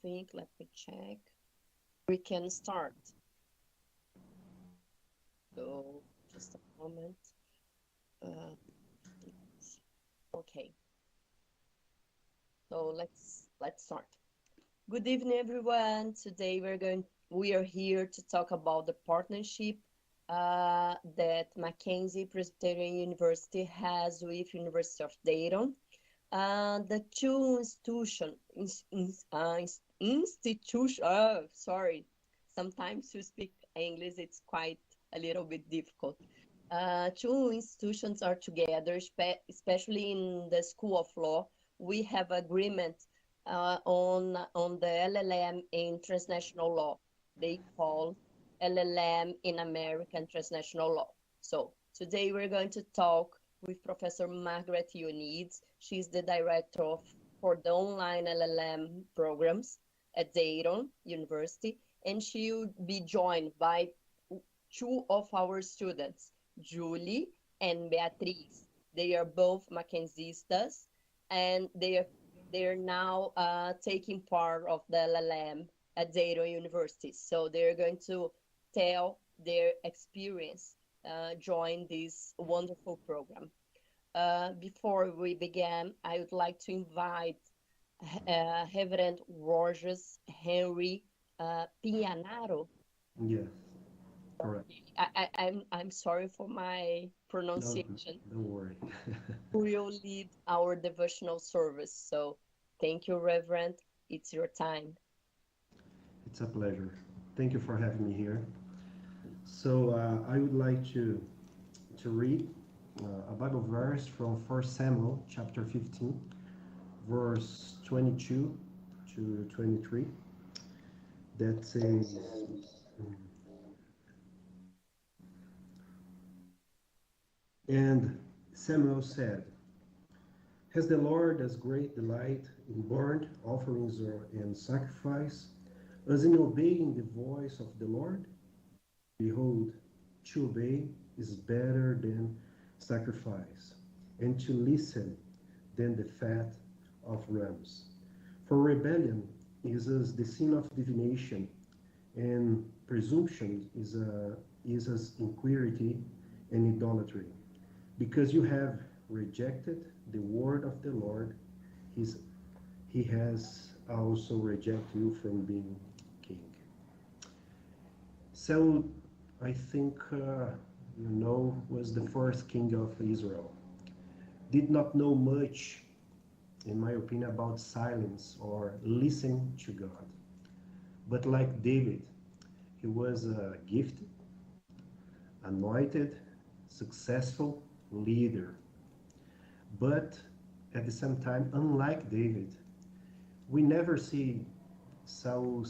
think, let me check. We can start. So just a moment. Okay. So let's start. Good evening, everyone. Today we are here to talk about the partnership that Mackenzie Presbyterian University has with University of Dayton. The two sorry, sometimes to speak English, it's quite a little bit difficult. Two institutions are together, especially in the School of Law. We have agreement on the LLM in transnational law. They call LLM in America and Transnational Law. So today we're going to talk with Professor Margaret Unides. She's the director for the online LLM programs at Dayton University, and she will be joined by two of our students, Julie and Beatriz. They are both Mackenzistas, and they're now taking part of the LLM at Dayton University. So they're going to tell their experience join this wonderful program. Before we begin, I would like to invite Reverend Rogers Henry Pianaro. Yes, correct. I'm sorry for my No, pronunciation. don't worry. Who will lead our devotional service. So thank you, Reverend. It's your time. It's a pleasure. Thank you for having me here. So I would like to read a Bible verse from 1 Samuel chapter 15, verse 22 to 23, that says, "And Samuel said, Has the Lord as great delight in burnt offerings and sacrifice as in obeying the voice of the Lord? Behold, to obey is better than sacrifice, and to listen than the fat of rams. For rebellion is as the sin of divination, and presumption is as iniquity and idolatry. Because you have rejected the word of the Lord, he has also rejected you from being king." So I think, was the first king of Israel. Did not know much, in my opinion, about silence or listening to God. But like David, he was a gifted, anointed, successful leader. But at the same time, unlike David, we never see Saul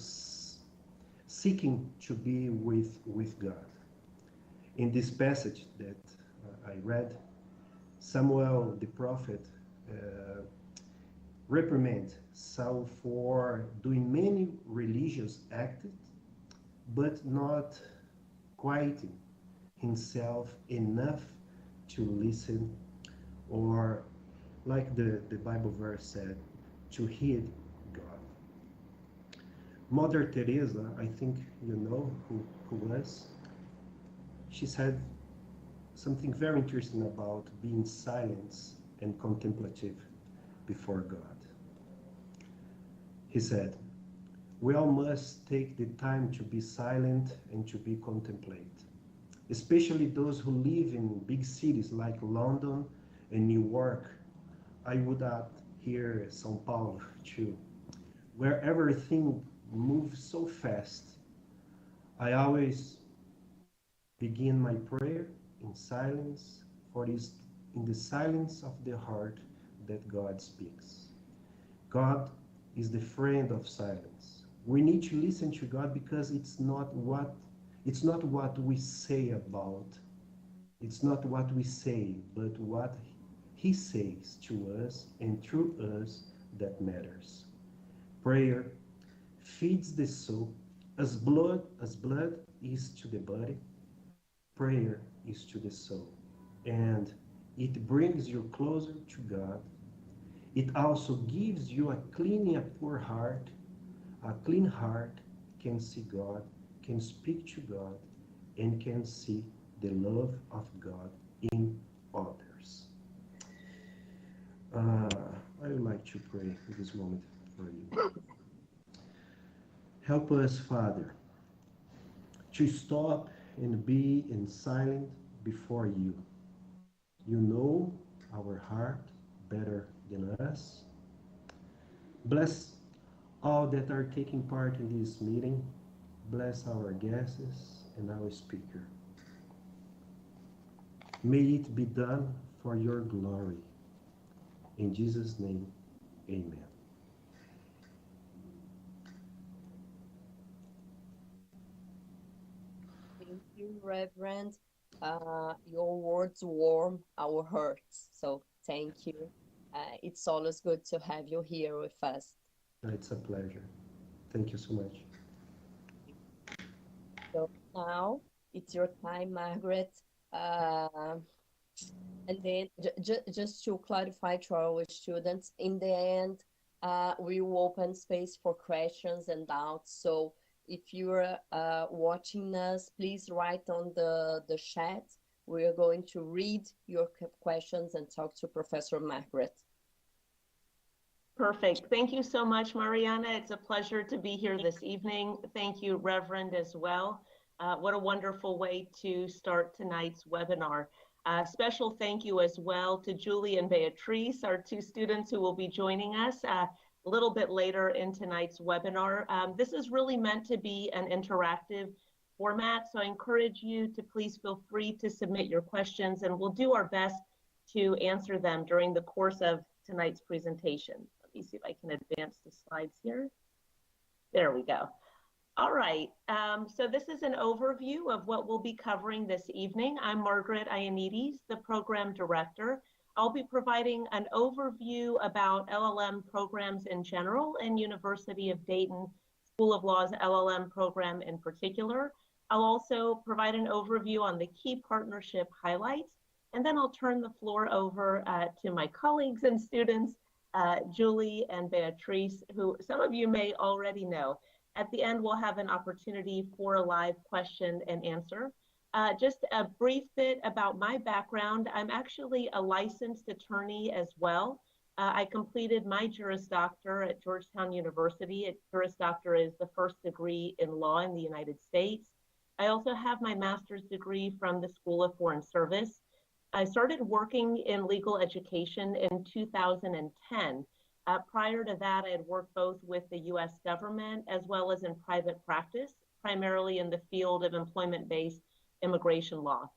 seeking to be with God. In this passage that I read, Samuel the prophet reprimand Saul for doing many religious acts, but not quieting himself enough to listen, or like the Bible verse said, to heed God. Mother Teresa, I think you know who was, she said something very interesting about being silent and contemplative before God. He said, "We all must take the time to be silent and to be contemplate, especially those who live in big cities like London and New York. I would add here São Paulo too, where everything moves so fast. I always begin my prayer in silence, for it is in the silence of the heart that God speaks. God is the friend of silence. We need to listen to God because it's not what we say about. It's not what we say, but what He says to us and through us that matters. Prayer feeds the soul as blood is to the body. Prayer is to the soul, and it brings you closer to God. It also gives you a clean and pure heart, A clean heart can see God, can speak to God, and can see the love of God in others. I would like to pray in this moment for you. Help us, Father, to stop and be in silent before you. You know our heart better than us. Bless all that are taking part in this meeting. Bless our guests and our speaker. May it be done for your glory. In Jesus' name, amen. Thank you, Reverend. Your words warm our hearts. So thank you. It's always good to have you here with us. It's a pleasure. Thank you so much. So now it's your time, Margaret. And then just to clarify to our students, in the end, we will open space for questions and doubts. So if you're watching us, please write on the chat. We're going to read your questions and talk to Professor Margaret. Perfect. Thank you so much, Mariana. It's a pleasure to be here this evening. Thank you, Reverend, as well. What a wonderful way to start tonight's webinar. Special thank you as well to Julie and Beatrice, our two students who will be joining us a little bit later in tonight's webinar. This is really meant to be an interactive format, so I encourage you to please feel free to submit your questions, and we'll do our best to answer them during the course of tonight's presentation. Let me see if I can advance the slides here. There we go. All right, so this is an overview of what we'll be covering this evening. I'm Margaret Ioannidis, the program director. I'll be providing an overview about LLM programs in general and University of Dayton School of Law's LLM program in particular. I'll also provide an overview on the key partnership highlights, and then I'll turn the floor over to my colleagues and students, Julie and Beatrice, who some of you may already know. At the end, we'll have an opportunity for a live question and answer. Just a brief bit about my background. I'm actually a licensed attorney as well. I completed my Juris Doctor at Georgetown University. A Juris Doctor is the first degree in law in the United States. I also have my master's degree from the School of Foreign Service. I started working in legal education in 2010. Prior to that, I had worked both with the US government as well as in private practice, primarily in the field of employment-based immigration law.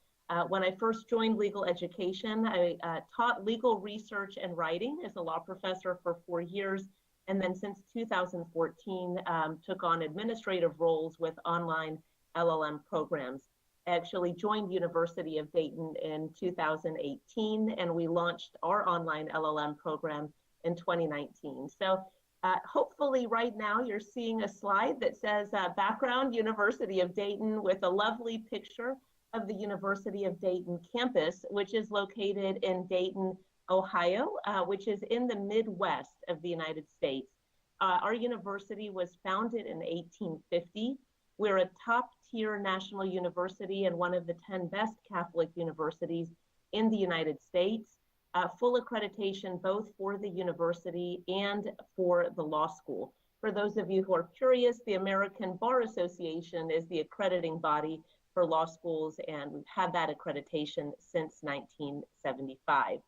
When I first joined legal education, I taught legal research and writing as a law professor for 4 years. And then since 2014, took on administrative roles with online LLM programs. I actually joined University of Dayton in 2018, and we launched our online LLM program in 2019. So hopefully right now you're seeing a slide that says background University of Dayton with a lovely picture of the University of Dayton campus, which is located in Dayton, Ohio, which is in the Midwest of the United States. Our university was founded in 1850. We're a top-tier national university and one of the 10 best Catholic universities in the United States. Full accreditation both for the university and for the law school. For those of you who are curious, the American Bar Association is the accrediting body for law schools, and we've had that accreditation since 1975.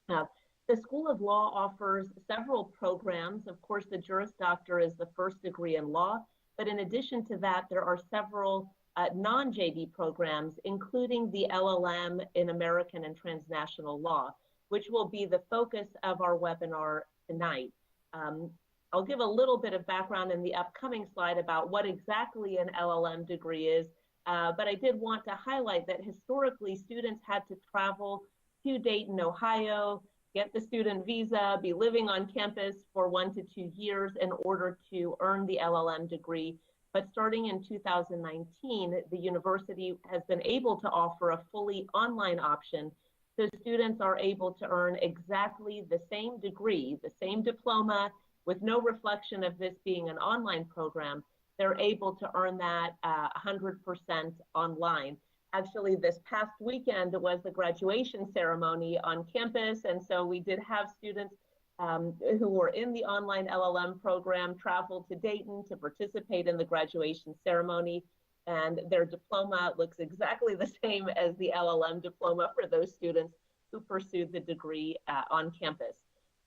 The School of Law offers several programs. Of course, the Juris Doctor is the first degree in law, but in addition to that, there are several non-JD programs, including the LLM in American and Transnational Law, which will be the focus of our webinar tonight. I'll give a little bit of background in the upcoming slide about what exactly an LLM degree is, but I did want to highlight that historically students had to travel to Dayton, Ohio, get the student visa, be living on campus for 1 to 2 years in order to earn the LLM degree. But starting in 2019, the university has been able to offer a fully online option, so students are able to earn exactly the same degree, the same diploma, with no reflection of this being an online program, they're able to earn that 100% online. Actually, this past weekend was the graduation ceremony on campus, and so we did have students who were in the online LLM program travel to Dayton to participate in the graduation ceremony, and their diploma looks exactly the same as the LLM diploma for those students who pursued the degree on campus.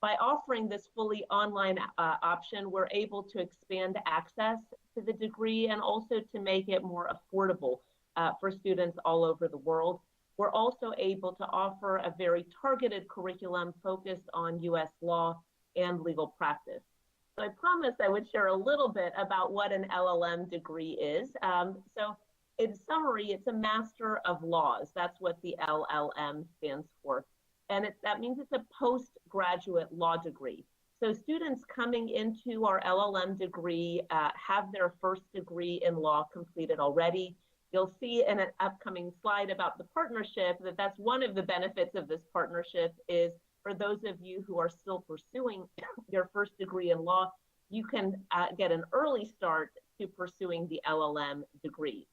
By offering this fully online option, we're able to expand access to the degree and also to make it more affordable for students all over the world. We're also able to offer a very targeted curriculum focused on US law and legal practice. So I promised I would share a little bit about what an LLM degree is. So in summary, it's a Master of Laws. That's what the LLM stands for. And that means it's a postgraduate law degree. So students coming into our LLM degree have their first degree in law completed already. You'll see in an upcoming slide about the partnership that that's one of the benefits of this partnership is for those of you who are still pursuing your first degree in law, you can get an early start to pursuing the LLM degree.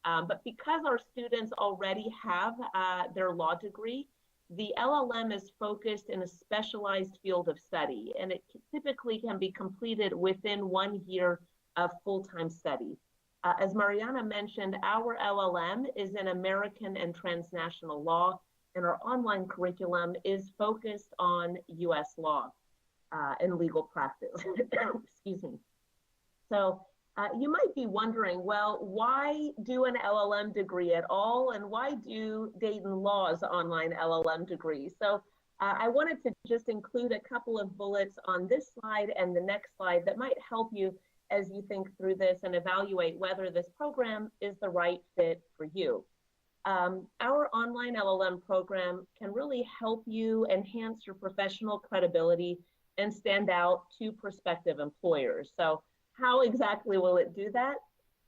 But because our students already have their law degree, the LLM is focused in a specialized field of study, and it typically can be completed within 1 year of full-time study. As Mariana mentioned, our LLM is in American and Transnational Law, and our online curriculum is focused on US law and legal practice. Excuse me. So you might be wondering, well, why do an LLM degree at all, and why do Dayton Law's online LLM degree? So I wanted to just include a couple of bullets on this slide and the next slide that might help you as you think through this and evaluate whether this program is the right fit for you. Our online LLM program can really help you enhance your professional credibility and stand out to prospective employers. So how exactly will it do that?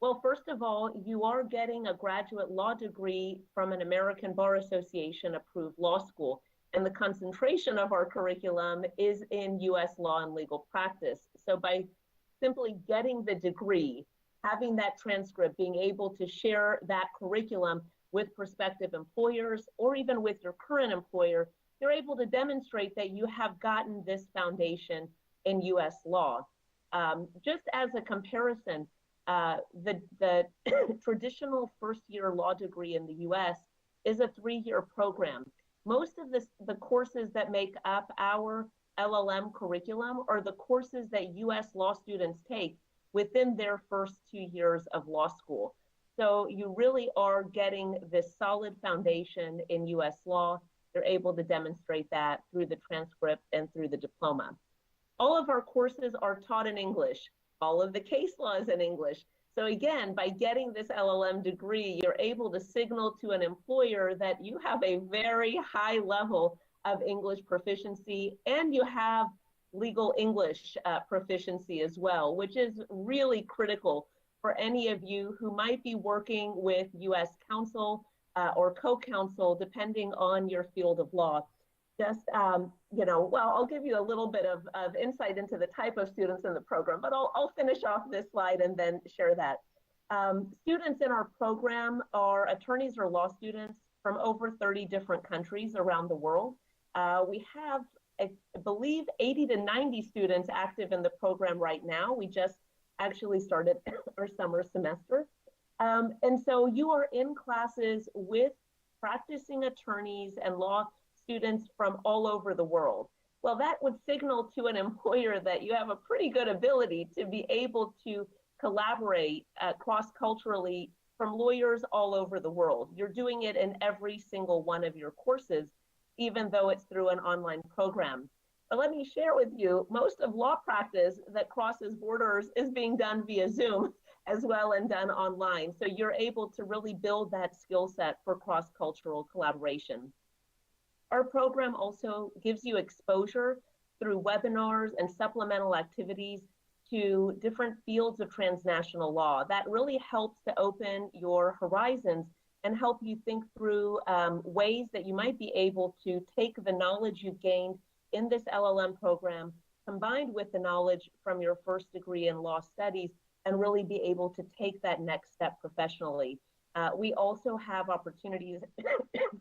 Well, first of all, you are getting a graduate law degree from an American Bar Association approved law school, and the concentration of our curriculum is in US law and legal practice. So by simply getting the degree, having that transcript, being able to share that curriculum with prospective employers or even with your current employer, you're able to demonstrate that you have gotten this foundation in US law. Just as a comparison, the traditional first-year law degree in the US is a 3-year program. Most of the courses that make up our LLM curriculum are the courses that US law students take within their first 2 years of law school. So you really are getting this solid foundation in US law. You're able to demonstrate that through the transcript and through the diploma. All of our courses are taught in English. All of the case law is in English. So again, by getting this LLM degree, you're able to signal to an employer that you have a very high level of English proficiency, and you have legal English proficiency as well, which is really critical for any of you who might be working with US counsel or co-counsel, depending on your field of law. Just, well, I'll give you a little bit of insight into the type of students in the program, but I'll finish off this slide and then share that. Students in our program are attorneys or law students from over 30 different countries around the world. We have, I believe, 80 to 90 students active in the program right now. We just actually started our summer semester. And so you are in classes with practicing attorneys and law students from all over the world. Well, that would signal to an employer that you have a pretty good ability to be able to collaborate cross-culturally from lawyers all over the world. You're doing it in every single one of your courses, even though it's through an online program. But let me share with you, most of law practice that crosses borders is being done via Zoom as well and done online. So you're able to really build that skill set for cross-cultural collaboration. Our program also gives you exposure through webinars and supplemental activities to different fields of transnational law. That really helps to open your horizons and help you think through ways that you might be able to take the knowledge you've gained in this LLM program, combined with the knowledge from your first degree in law studies and really be able to take that next step professionally. We also have opportunities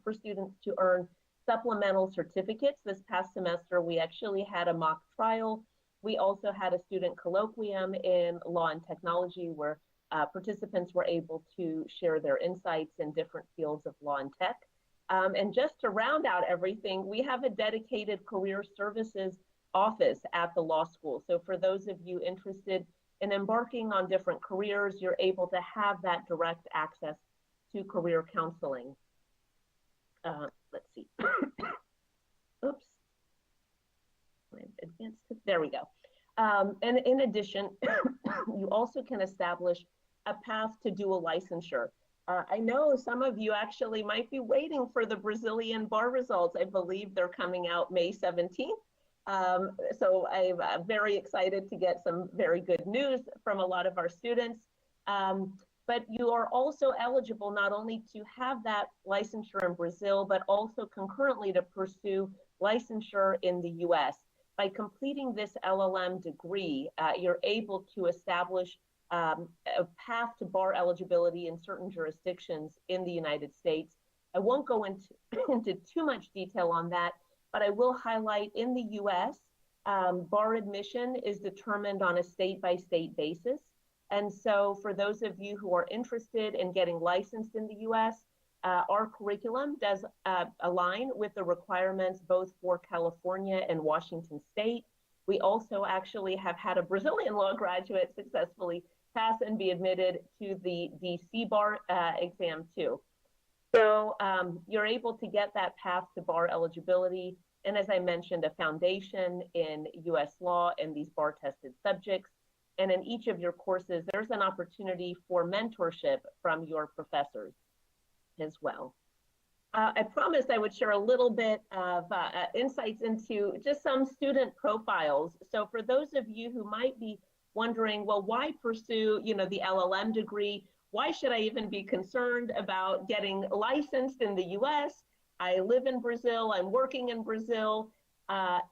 for students to earn supplemental certificates. This past semester, we actually had a mock trial. We also had a student colloquium in law and technology where participants were able to share their insights in different fields of law and tech. And just to round out everything, we have a dedicated career services office at the law school. So for those of you interested in embarking on different careers, you're able to have that direct access to career counseling. Let's see. Oops. There we go. And in addition, you also can establish a path to dual licensure. I know some of you actually might be waiting for the Brazilian bar results. I believe they're coming out May 17th. So I'm very excited to get some very good news from a lot of our students. But you are also eligible not only to have that licensure in Brazil, but also concurrently to pursue licensure in the US. By completing this LLM degree, you're able to establish a path to bar eligibility in certain jurisdictions in the United States. I won't go into too much detail on that, but I will highlight in the US, bar admission is determined on a state-by-state basis. And so for those of you who are interested in getting licensed in the US, our curriculum does align with the requirements both for California and Washington State. We also actually have had a Brazilian law graduate successfully pass and be admitted to the DC bar exam too. So you're able to get that path to bar eligibility. And as I mentioned, a foundation in US law and these bar tested subjects. And in each of your courses, there's an opportunity for mentorship from your professors as well. I promised I would share a little bit of insights into just some student profiles. So for those of you who might be wondering, well, why pursue, the LLM degree? Why should I even be concerned about getting licensed in the US? I live in Brazil, I'm working in Brazil.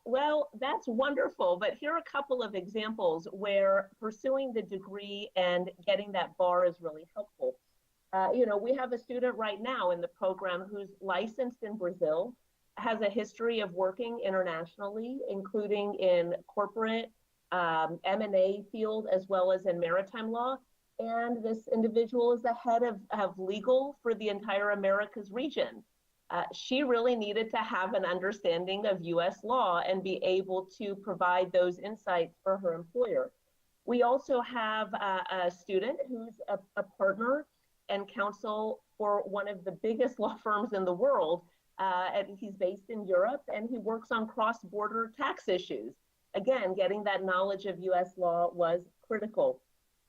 Well, that's wonderful, but here are a couple of examples where pursuing the degree and getting that bar is really helpful. We have a student right now in the program who's licensed in Brazil, has a history of working internationally, including in corporate M&A field, as well as in maritime law. And this individual is the head of legal for the entire Americas region. She really needed to have an understanding of US law and be able to provide those insights for her employer. We also have a student who's a partner and counsel for one of the biggest law firms in the world. And he's based in Europe, and he works on cross-border tax issues. Again, getting that knowledge of US law was critical.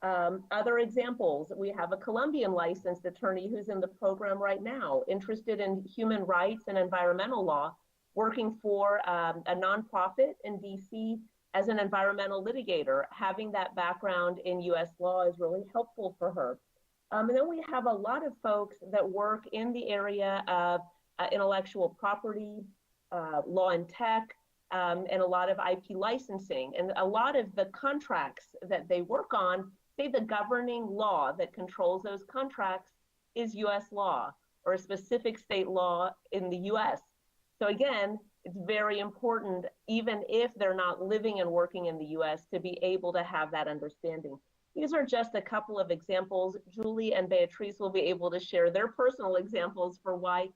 Other examples, we have a Colombian licensed attorney who's in the program right now, interested in human rights and environmental law, working for a nonprofit in DC as an environmental litigator. Having that background in US law is really helpful for her. And then we have a lot of folks that work in the area of intellectual property, law and tech, and a lot of IP licensing. And a lot of the contracts that they work on, say the governing law that controls those contracts is US law or a specific state law in the US. So again, it's very important, even if they're not living and working in the US, to be able to have that understanding. These are just a couple of examples. Julie and Beatrice will be able to share their personal examples for why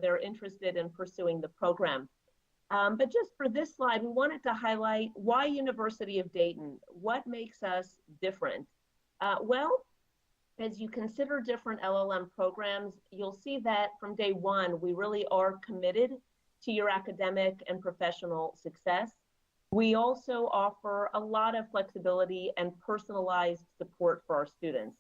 they're interested in pursuing the program. But just for this slide, we wanted to highlight why University of Dayton. What makes us different? Well, as you consider different LLM programs, you'll see that from day one, we really are committed to your academic and professional success. We also offer a lot of flexibility and personalized support for our students.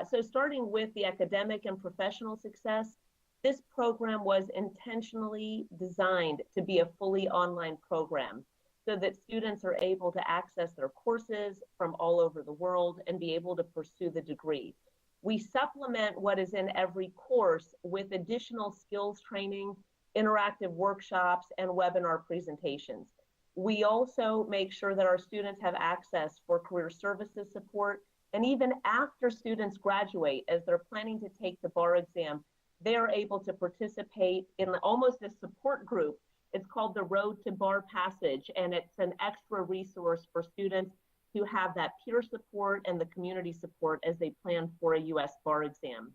So starting with the academic and professional success, this program was intentionally designed to be a fully online program so that students are able to access their courses from all over the world and be able to pursue the degree. We supplement what is in every course with additional skills training, interactive workshops, and webinar presentations. We also make sure that our students have access for career services support. And even after students graduate, as they're planning to take the bar exam, they are able to participate in almost a support group. It's called the Road to Bar Passage, and it's an extra resource for students who have that peer support and the community support as they plan for a U.S. bar exam.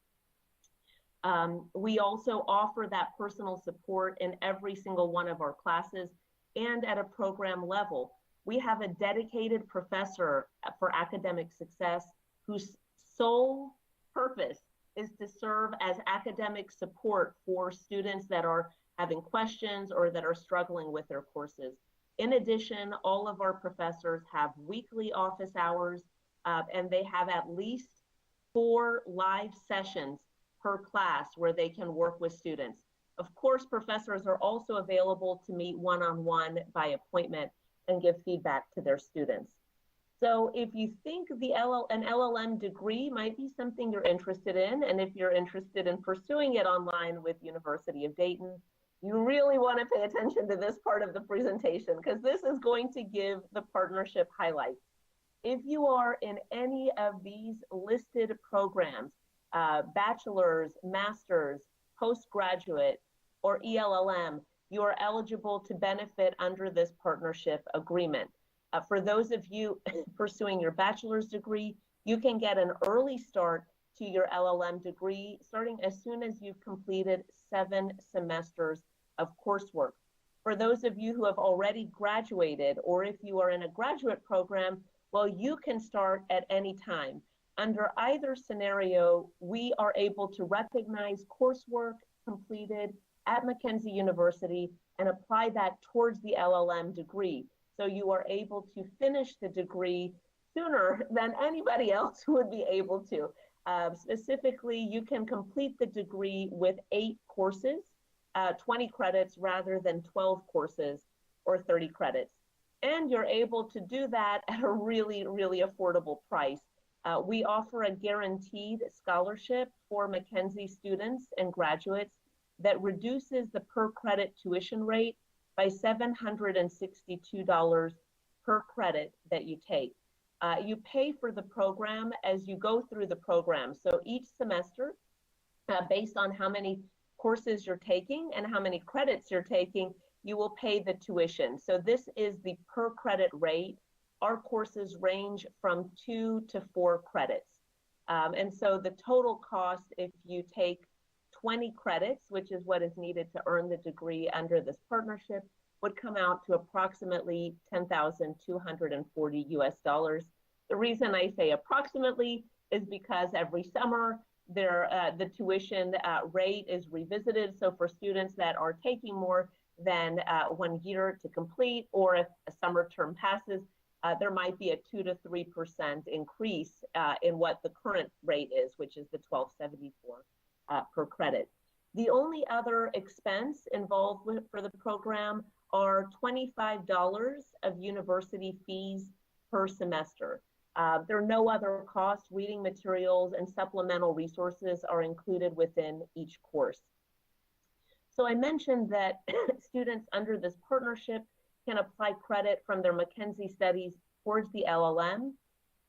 We also offer that personal support in every single one of our classes and at a program level. We have a dedicated professor for academic success whose sole purpose is to serve as academic support for students that are having questions or that are struggling with their courses. In addition, all of our professors have weekly office hours, and they have at least 4 live sessions per class where they can work with students. Of course, professors are also available to meet one-on-one by appointment and give feedback to their students. So if you think an LLM degree might be something you're interested in, and if you're interested in pursuing it online with University of Dayton, you really want to pay attention to this part of the presentation, because this is going to give the partnership highlights. If you are in any of these listed programs, bachelor's, master's, postgraduate, or ELLM, you are eligible to benefit under this partnership agreement. For those of you pursuing your bachelor's degree, you can get an early start to your LLM degree starting as soon as you've completed 7 semesters of coursework. For those of you who have already graduated, or if you are in a graduate program, well, you can start at any time. Under either scenario, we are able to recognize coursework completed at Mackenzie University and apply that towards the LLM degree. So you are able to finish the degree sooner than anybody else would be able to. Specifically, you can complete the degree with 8 courses, 20 credits rather than 12 courses or 30 credits. And you're able to do that at a really, really affordable price. We offer a guaranteed scholarship for Mackenzie students and graduates that reduces the per credit tuition rate by $762 per credit that you take. You pay for the program as you go through the program. So each semester, based on how many courses you're taking and how many credits you're taking, you will pay the tuition. So this is the per credit rate. Our courses range from 2 to 4 credits. And so the total cost, if you take 20 credits, which is what is needed to earn the degree under this partnership, would come out to approximately $10,240 US dollars. The reason I say approximately is because every summer the tuition rate is revisited. So for students that are taking more than 1 year to complete, or if a summer term passes, there might be a 2 to 3% increase in what the current rate is, which is the $1,274 per credit. The only other expense involved for the program are $25 of university fees per semester. There are no other costs. Reading materials and supplemental resources are included within each course. So I mentioned that students under this partnership can apply credit from their Mackenzie studies towards the LLM.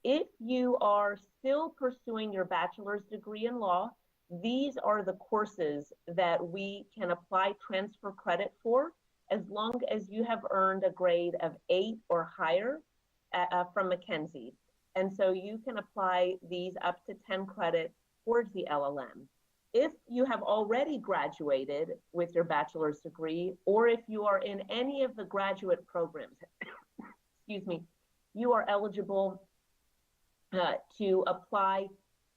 If you are still pursuing your bachelor's degree in law, these are the courses that we can apply transfer credit for, as long as you have earned a grade of 8 or higher from Mackenzie. And so you can apply these up to 10 credits towards the LLM. If you have already graduated with your bachelor's degree, or if you are in any of the graduate programs, excuse me, you are eligible to apply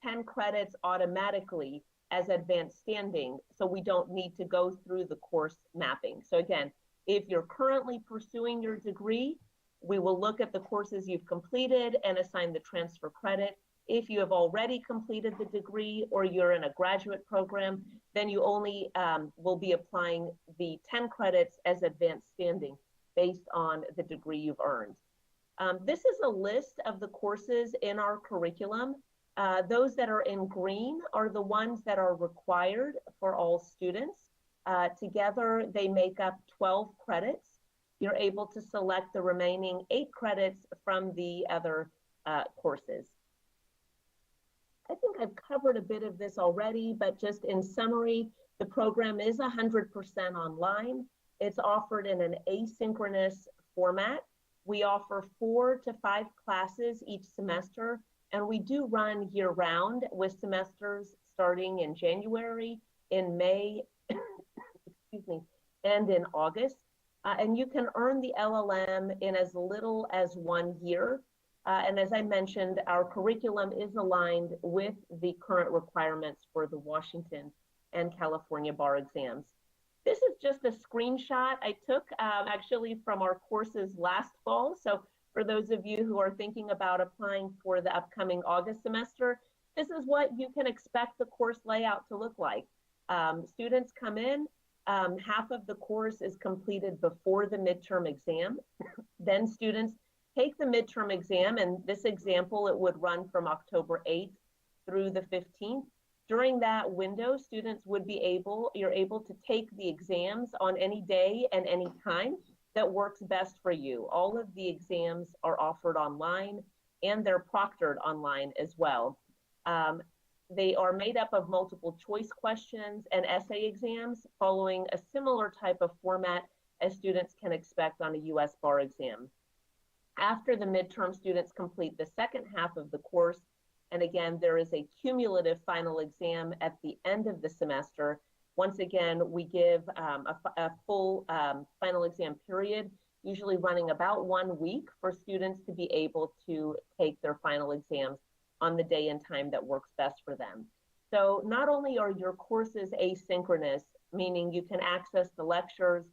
10 credits automatically as advanced standing, so we don't need to go through the course mapping. So again, if you're currently pursuing your degree, we will look at the courses you've completed and assign the transfer credit. If you have already completed the degree or you're in a graduate program, then you only will be applying the 10 credits as advanced standing based on the degree you've earned. This is a list of the courses in our curriculum. Those that are in green are the ones that are required for all students. Together, they make up 12 credits. you're able to select the remaining 8 credits from the other courses. I think I've covered a bit of this already, but just in summary, the program is 100% online. It's offered in an asynchronous format. We offer 4 to 5 classes each semester, and we do run year-round with semesters starting in January, in May, excuse me, and in August. And you can earn the LLM in as little as 1 year. And as I mentioned, our curriculum is aligned with the current requirements for the Washington and California bar exams. This is just a screenshot I took actually from our courses last fall. So for those of you who are thinking about applying for the upcoming August semester, this is what you can expect the course layout to look like. Students come in, half of the course is completed before the midterm exam. Then students take the midterm exam, and this example, it would run from October 8th through the 15th. During that window, students would be you're able to take the exams on any day and any time that works best for you. All of the exams are offered online, and they're proctored online as well. They are made up of multiple choice questions and essay exams following a similar type of format as students can expect on a US bar exam. After the midterm, students complete the second half of the course. And again, there is a cumulative final exam at the end of the semester. Once again, we give a full final exam period, usually running about 1 week for students to be able to take their final exams on the day and time that works best for them. So not only are your courses asynchronous, meaning you can access the lectures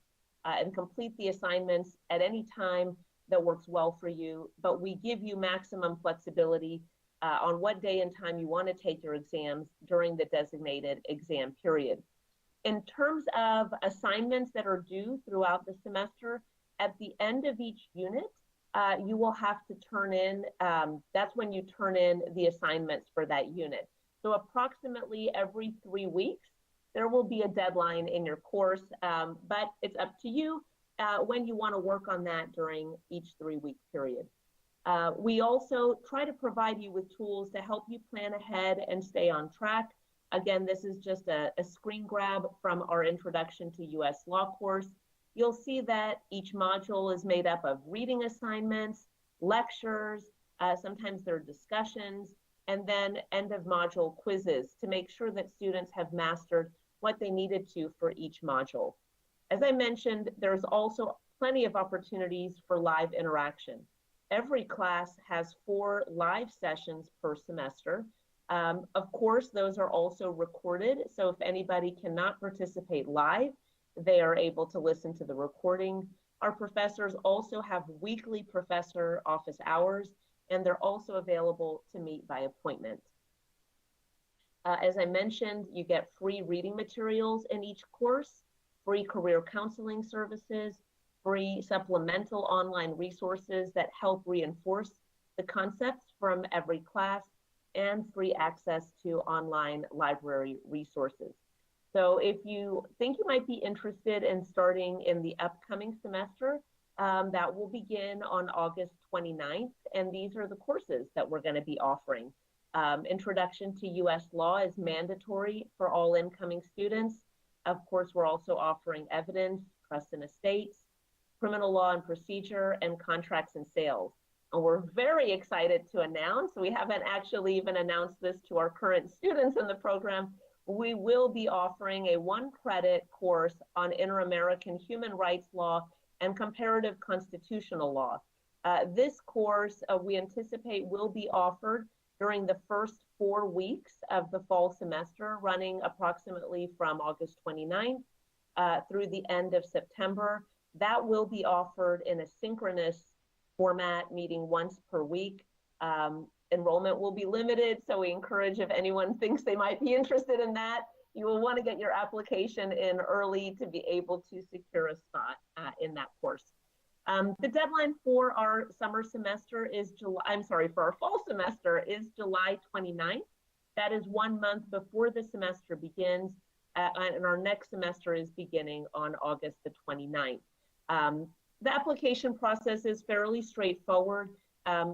and complete the assignments at any time that works well for you, but we give you maximum flexibility on what day and time you want to take your exams during the designated exam period. In terms of assignments that are due throughout the semester, at the end of each unit, you will have to turn in, that's when you turn in the assignments for that unit. So approximately every 3 weeks, there will be a deadline in your course, but it's up to you when you want to work on that during each 3-week period. We also try to provide you with tools to help you plan ahead and stay on track. Again, this is just a screen grab from our Introduction to U.S. Law course. You'll see that each module is made up of reading assignments, lectures, sometimes there are discussions, and then end of module quizzes to make sure that students have mastered what they needed to for each module. As I mentioned, there's also plenty of opportunities for live interaction. Every class has 4 live sessions per semester. Of course, those are also recorded, so if anybody cannot participate live, they are able to listen to the recording. Our professors also have weekly professor office hours, and they're also available to meet by appointment. As I mentioned, you get free reading materials in each course, free career counseling services, free supplemental online resources that help reinforce the concepts from every class, and free access to online library resources. So if you think you might be interested in starting in the upcoming semester, that will begin on August 29th, and these are the courses that we're going to be offering. Introduction to U.S. Law is mandatory for all incoming students. Of course, we're also offering evidence, trust and estates, criminal law and procedure, and contracts and sales. And we're very excited to announce, we haven't actually even announced this to our current students in the program, we will be offering a 1-credit course on Inter-American Human Rights Law and Comparative Constitutional Law. This course we anticipate will be offered during the first 4 weeks of the fall semester, running approximately from August 29th through the end of September. That will be offered in a synchronous format, meeting once per week. Enrollment will be limited, so we encourage, if anyone thinks they might be interested in that, you will want to get your application in early to be able to secure a spot in that course. The deadline for our summer semester is for our fall semester is July 29th. That is 1 month before the semester begins, and our next semester is beginning on August the 29th. The application process is fairly straightforward.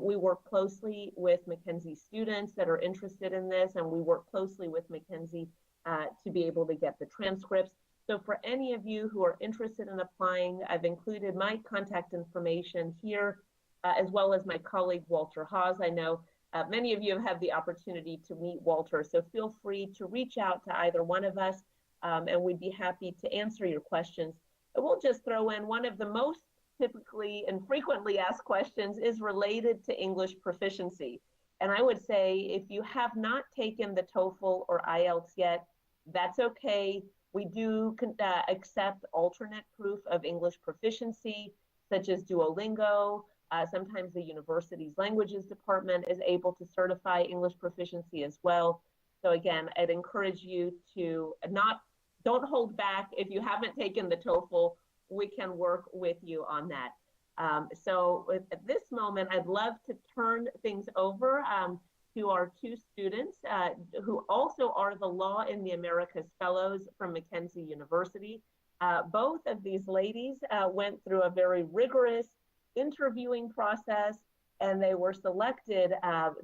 We work closely with Mackenzie students that are interested in this, and we work closely with Mackenzie to be able to get the transcripts. So for any of you who are interested in applying, I've included my contact information here, as well as my colleague, Walter Haas. I know many of you have had the opportunity to meet Walter, so feel free to reach out to either one of us, and we'd be happy to answer your questions. I will just throw in one of the most typically and frequently asked questions is related to English proficiency. And I would say if you have not taken the TOEFL or IELTS yet, that's okay. We do accept alternate proof of English proficiency, such as Duolingo. Sometimes the university's languages department is able to certify English proficiency as well. So again, I'd encourage you to don't hold back. If you haven't taken the TOEFL, we can work with you on that. So at this moment, I'd love to turn things over to our two students who also are the Law in the Americas Fellows from Mackenzie University. Both of these ladies went through a very rigorous interviewing process, and they were selected.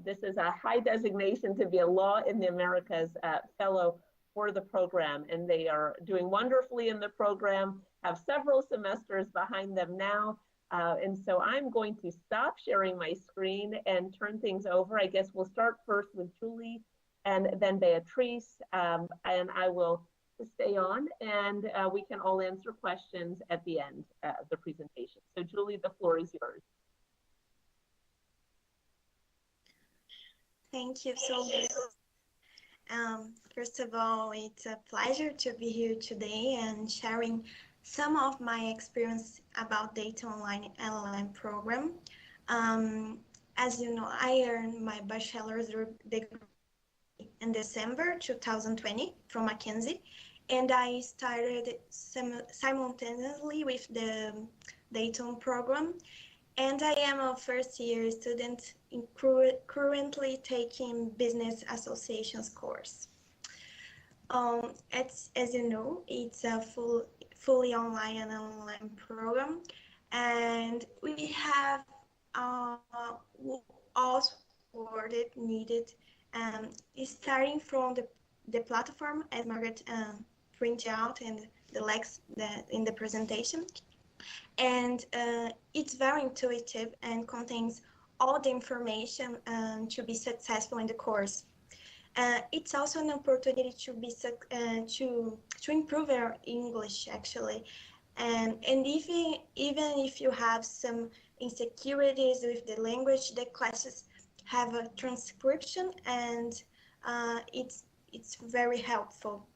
This is a high designation to be a Law in the Americas Fellow for the program, and they are doing wonderfully in the program, have several semesters behind them now. And so I'm going to stop sharing my screen and turn things over. I guess we'll start first with Julie and then Beatrice, and I will stay on, and we can all answer questions at the end of the presentation. So Julie, the floor is yours. Thank you so much. First of all, it's a pleasure to be here today and sharing some of my experience about Dayton Online LLM program. As you know, I earned my bachelor's degree in December 2020 from Mackenzie, and I started simultaneously with the Dayton program. And I am a first-year student currently taking Business Associations course. As you know, it's a fully online and online program, and we have all support needed, starting from the platform, as Margaret printed out and the links in the presentation. And it's very intuitive and contains all the information to be successful in the course. It's also an opportunity to be to improve our English, actually. And even if you have some insecurities with the language, the classes have a transcription, and it's very helpful.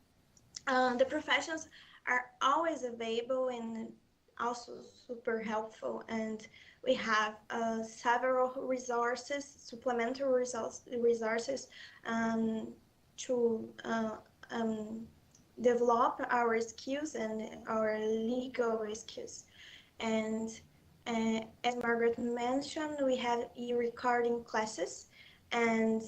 The professionals are always available and also super helpful, and we have several resources, supplementary resources to develop our skills and our legal skills. And as Margaret mentioned, we have e-recording classes, and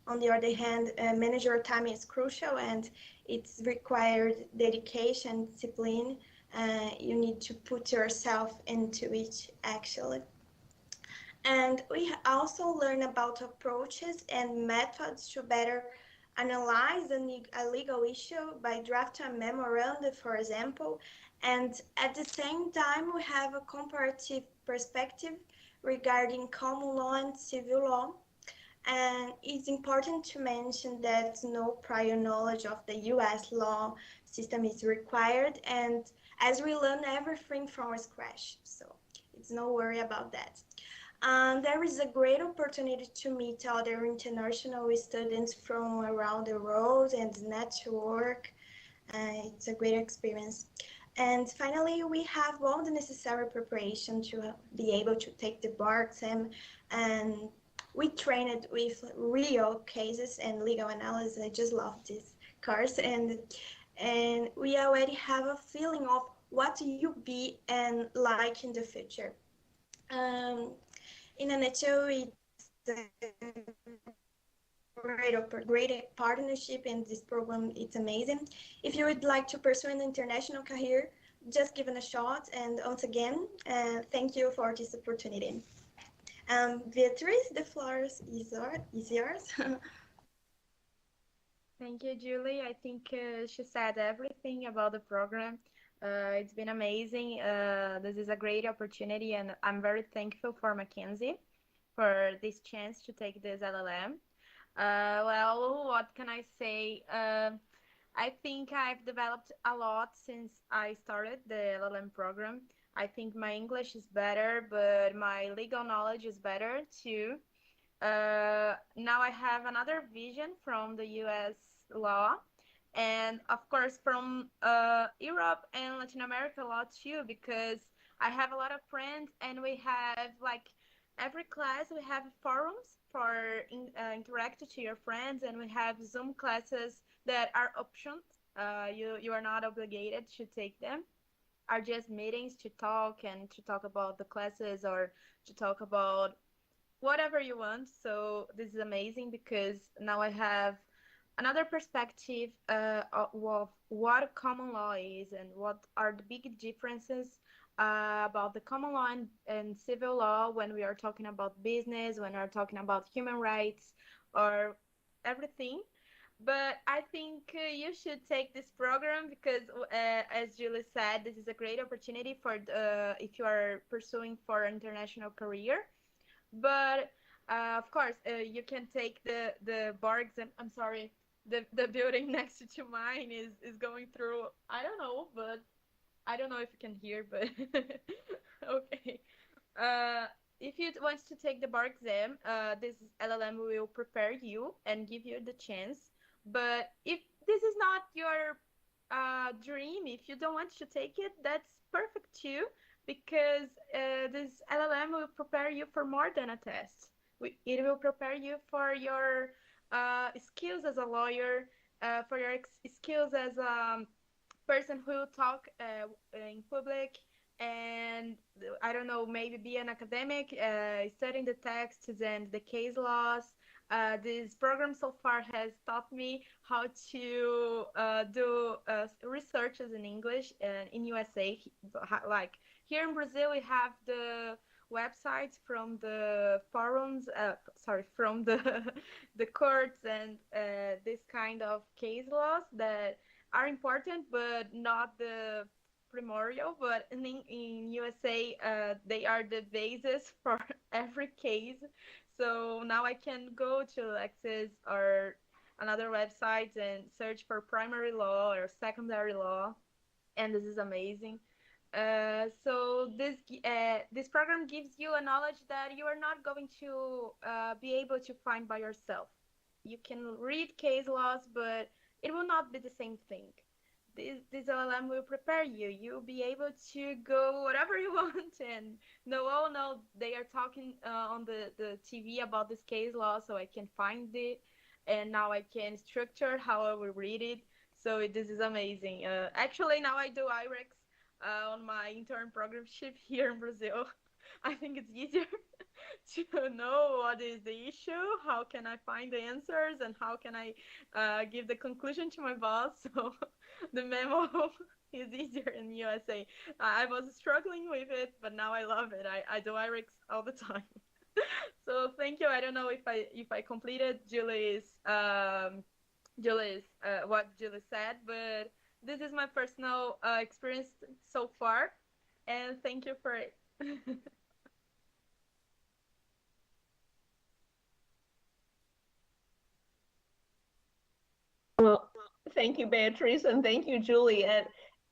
on the other hand, manager time is crucial, and it's required dedication, discipline. You need to put yourself into it, actually. And we also learn about approaches and methods to better analyze a legal issue by drafting a memorandum, for example. And at the same time, we have a comparative perspective regarding common law and civil law. And it's important to mention that no prior knowledge of the US law system is required, and as we learn everything from scratch, so it's no worry about that. There is a great opportunity to meet other international students from around the world and network. It's a great experience. And finally, we have all the necessary preparation to be able to take the bar exam, and we train it with real cases and legal analysis. I just love this course, and we already have a feeling of what you be and like in the future. In a nutshell, it's a great partnership in this program. It's amazing. If you would like to pursue an international career, just give it a shot. And once again, thank you for this opportunity. Beatrice, the floor is yours. Thank you, Julie. I think she said everything about the program. It's been amazing. This is a great opportunity, and I'm very thankful for Mackenzie for this chance to take this LLM. Well, what can I say? I think I've developed a lot since I started the LLM program. I think my English is better, but my legal knowledge is better too. Now I have another vision from the US law, and of course from Europe and Latin America law too, because I have a lot of friends and we have like every class we have forums for interact to your friends, and we have Zoom classes that are options. You are not obligated to take them, are just meetings to talk and to talk about the classes or to talk about whatever you want. So this is amazing because now I have another perspective of what common law is and what are the big differences about the common law and civil law when we are talking about business, when we are talking about human rights or everything. But I think you should take this program because, as Julie said, this is a great opportunity for if you are pursuing for an international career. But of course, you can take the bar exam. I'm sorry, the building next to mine is going through. I don't know, but I don't know if you can hear, but okay. If you want to take the bar exam, this LLM will prepare you and give you the chance. But if this is not your dream, if you don't want to take it, that's perfect too, because this LLM will prepare you for more than a test. It will prepare you for your skills as a lawyer, for your skills as a person who will talk in public, and I don't know, maybe be an academic, studying the texts and the case laws. This program so far has taught me how to do researches in English in USA. Like here in Brazil, we have the websites from the forums, from the the courts and this kind of case laws that are important, but not the primordial. But in USA, they are the basis for every case. So now I can go to Lexis or another website and search for primary law or secondary law, and this is amazing. So this program gives you a knowledge that you are not going to be able to find by yourself. You can read case laws, but it will not be the same thing. This LLM will prepare you. You'll be able to go whatever you want and know, oh no, they are talking on the TV about this case law, so I can find it, and now I can structure how I will read it. So this is amazing. Actually, now I do IREX on my intern programship here in Brazil. I think it's easier to know what is the issue, how can I find the answers, and how can I give the conclusion to my boss. So the memo is easier in USA. I was struggling with it, but now I love it. I do IREX all the time. So thank you. I don't know if I completed what Julie said, but this is my personal experience so far, and thank you for it. Well, thank you, Beatrice, and thank you, Julie. And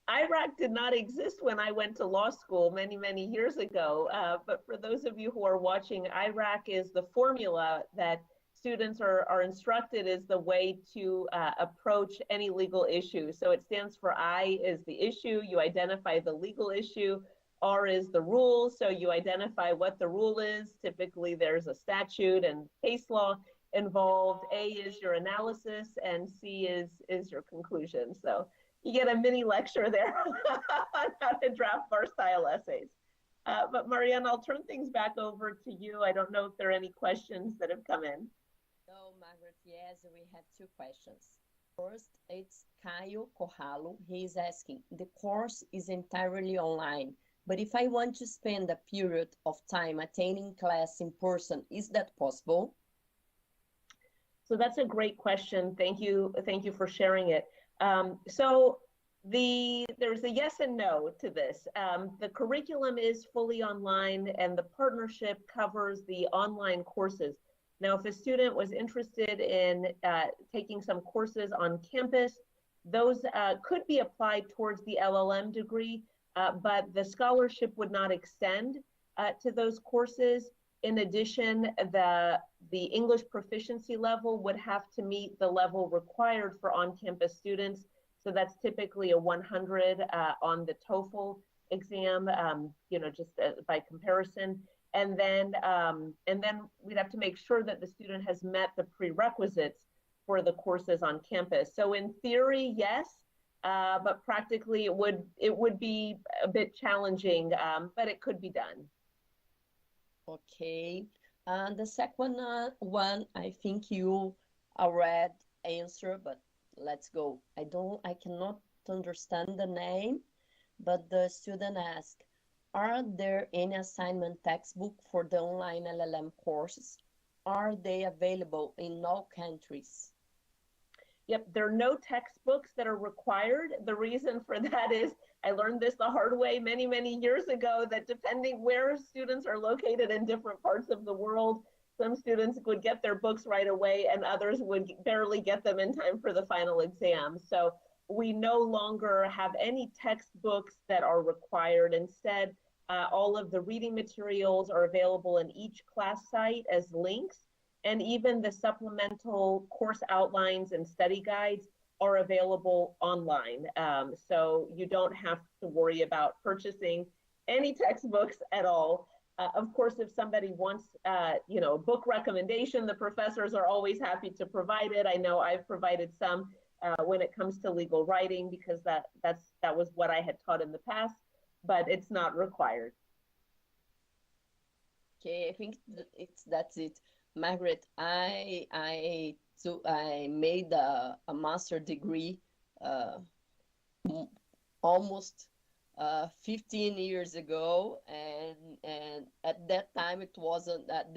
IRAC did not exist when I went to law school many, many years ago. But for those of you who are watching, IRAC is the formula that students are instructed is the way to approach any legal issue. So it stands for I is the issue, you identify the legal issue, R is the rule, so you identify what the rule is. Typically there's a statute and case law involved. A is your analysis, and C is your conclusion. So you get a mini lecture there on how to draft bar style essays. But Marianne, I'll turn things back over to you. I don't know if there are any questions that have come in. No, Margaret, yes, we have two questions. First, it's Caio Corralo. He is asking, the course is entirely online, but if I want to spend a period of time attending class in person, is that possible? So that's a great question. Thank you for sharing it. So there's a yes and no to this. The curriculum is fully online and the partnership covers the online courses. Now, if a student was interested in taking some courses on campus, those could be applied towards the LLM degree, but the scholarship would not extend to those courses. In addition, the English proficiency level would have to meet the level required for on-campus students. So that's typically a 100 on the TOEFL exam, just by comparison. And then we'd have to make sure that the student has met the prerequisites for the courses on campus. So in theory, yes, but practically it would be a bit challenging, but it could be done. Okay. The second one, I think you already answered, but let's go. I cannot understand the name, but the student asked, are there any assignment textbook for the online LLM courses? Are they available in all countries? Yep, there are no textbooks that are required. The reason for that is I learned this the hard way many, many years ago, that depending where students are located in different parts of the world, some students would get their books right away and others would barely get them in time for the final exam. So we no longer have any textbooks that are required. Instead, all of the reading materials are available in each class site as links, and even the supplemental course outlines and study guides are available online. So you don't have to worry about purchasing any textbooks at all. Of course, if somebody wants a book recommendation, the professors are always happy to provide it. I know I've provided some when it comes to legal writing, because that was what I had taught in the past, but it's not required. Okay, I think that's it. Margaret, I made a master degree almost 15 years ago, and at that time it wasn't that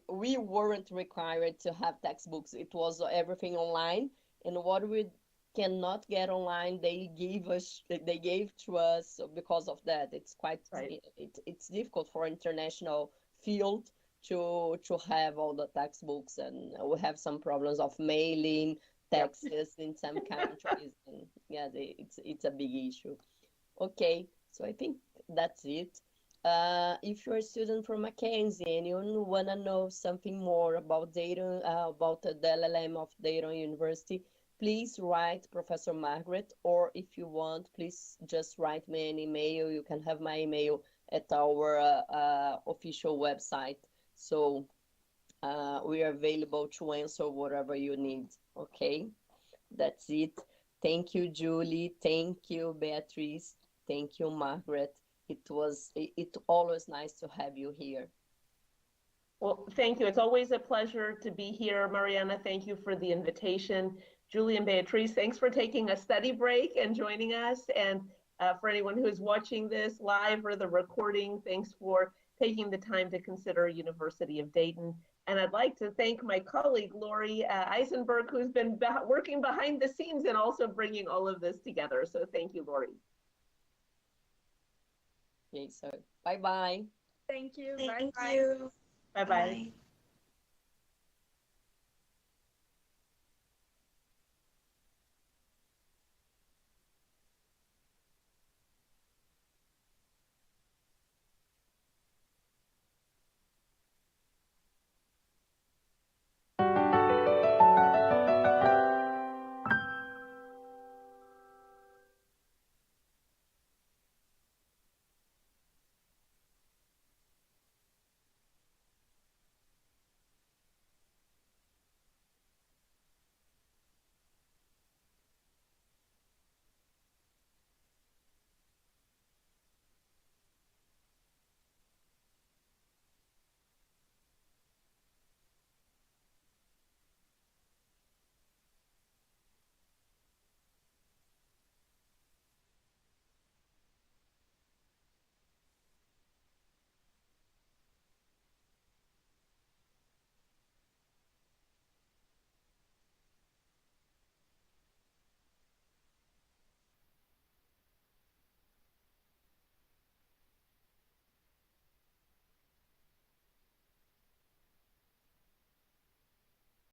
we weren't required to have textbooks. It was everything online, and what we cannot get online, they gave to us. So because of that, it's quite right. It's difficult for international field to have all the textbooks, and we have some problems of mailing texts in some countries, and yeah, it's a big issue. Okay, so I think that's it. If you're a student from Mackenzie and you want to know something more about Dayton, about the LLM of Dayton University, please write Professor Margaret, or if you want, please just write me an email. You can have my email at our official website. So we are available to answer whatever you need. Okay, that's it. Thank you, Julie. Thank you, Beatrice. Thank you, Margaret. It's always nice to have you here. Well, thank you. It's always a pleasure to be here. Mariana, thank you for the invitation. Julie and Beatrice, thanks for taking a study break and joining us. And for anyone who is watching this live or the recording, thanks for taking the time to consider University of Dayton. And I'd like to thank my colleague, Lori Eisenberg, who's been working behind the scenes and also bringing all of this together. So thank you, Lori. Okay, so bye-bye. Thank you. Thank Bye-bye. you. Bye-bye.